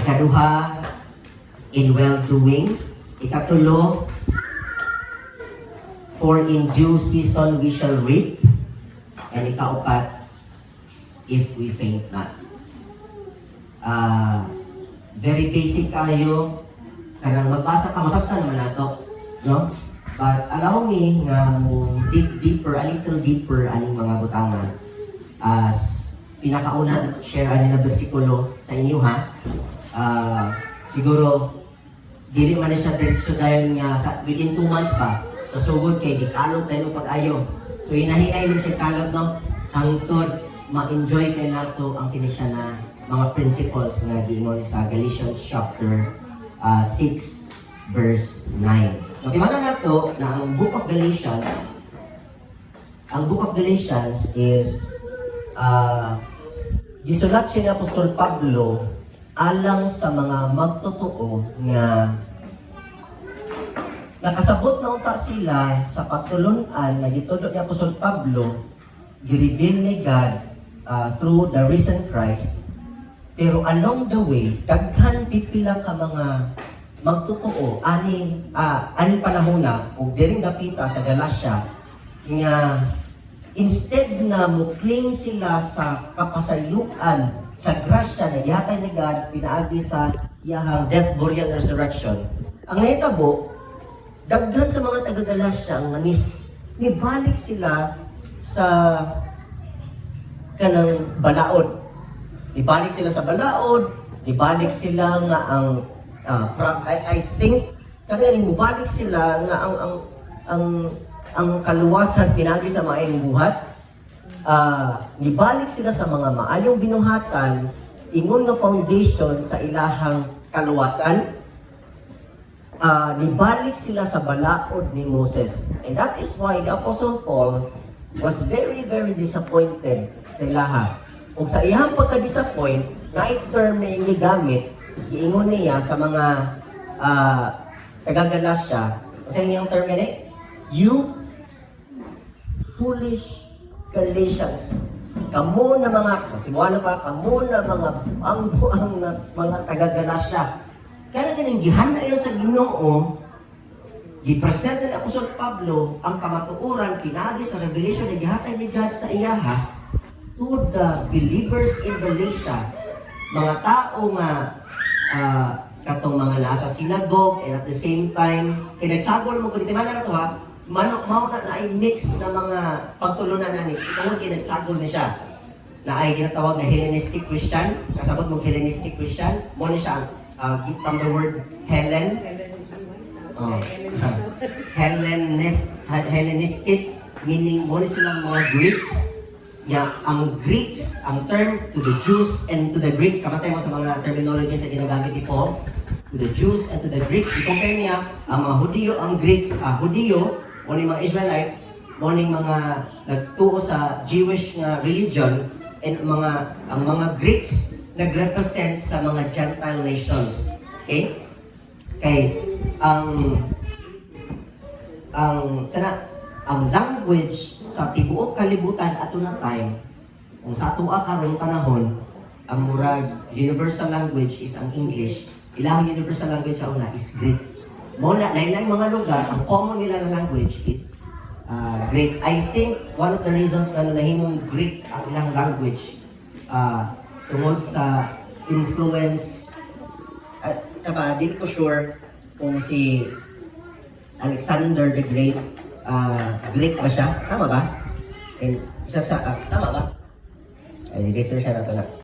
Ikaduha, in well-doing. Ikatulo, for in due season we shall reap. And ikaupat, if we faint not. Very basic kayo. Kanang magbasa ka, masabtan naman nato. No? But allow me nga mo dig deeper, a little deeper aning mga butangan. As pinakauna, share ani na bersikulo sa inyo ha. Siguro, dili man na siya diretsyo dahil nga within 2 months pa, sa sugod kay gikalog tayo pag-ayo. So hinahinay mo siya kalog no, hangtod ma-enjoy kay nato ang kini siya na mga principles nga giingon sa Galatians chapter 6 verse 9. Okay, mana nato na ang Book of Galatians is gisulat siya ni Apostol Pablo alang sa mga magtotoo nga nakasabot na unta sila sa pagtulunan na gitudlo ni Apostol Pablo, gi-reveal ni God through the risen Christ. Pero along the way, daghan pipila ka mga magtotoo ani panahon na o diring dapita sa Galacia nga instead na mukling sila sa kapasayloan sa grasya na gihatay ni God pinaagi sa iyahang death, burial, resurrection, ang nahitabo daghan sa mga taga-Galacia ang nibalik sila sa kanang balaod. Ibalik sila sa balaod, ibalik sila nga ang I think kanilang mubalik sila nga ang kaluwasan pinagi sa maayong buhat. Ibalik sila sa mga maayong binuhatan, ingon nga foundation sa ilahang kaluwasan. Nibalik sila sa balaod ni Moses. And that is why the Apostle Paul was very, very disappointed sa ilaha. Kung sa iyang pagka-disappoint, na term na yung gigamit, giingon niya sa mga taga-Galacia, sa iyang term yan you foolish Galatians. Kamo na mga, sasibuano pa, kamo na mga buang na mga taga-Galacia. Kaya ganun, gihana ila sa Ginoo, gipresent ni Apostol Pablo ang kamatuoran pinagi sa revelation na gihatay ni God sa iyaha to the believers in Galatia, mga tao nga katong mga nasa synagogue and at the same time kinagsagol mo kuniti man na to ha mao na ay mix na mga pagtulunan nani tungod kinagsagol ni siya na ay ginatawag na Hellenistic Christian, kasabot mo Hellenistic Christian mo ni siya from the word Hellen, Hellenistic, meaning mo ni silang mga Greeks. Ang Greeks, ang term to the Jews and to the Greeks, kamatay mo sa mga terminology sa ginagamit ni Paul, to the Jews and to the Greeks, i-compare niya ang mga Hudiyo, ang Greeks, Hudiyo, o ni mga Israelites, o ni mga nagtuo sa Jewish religion, and ang mga Greeks nag-represent sa mga Gentile nations. Okay? Kay ang language sa tibuok kalibutan ato na time, kung sa atua karong panahon, ang murag universal language is ang English, ilang universal language sa una is Greek. Muna, na ilang mga lugar, ang common nila na language is Greek. I think one of the reasons kung nahimong Greek ang ilang language tungod sa influence, di ko sure kung si Alexander the Great, Greek ba siya? Tama ba? And isa sa, tama ba? Ay, research siya na ito na.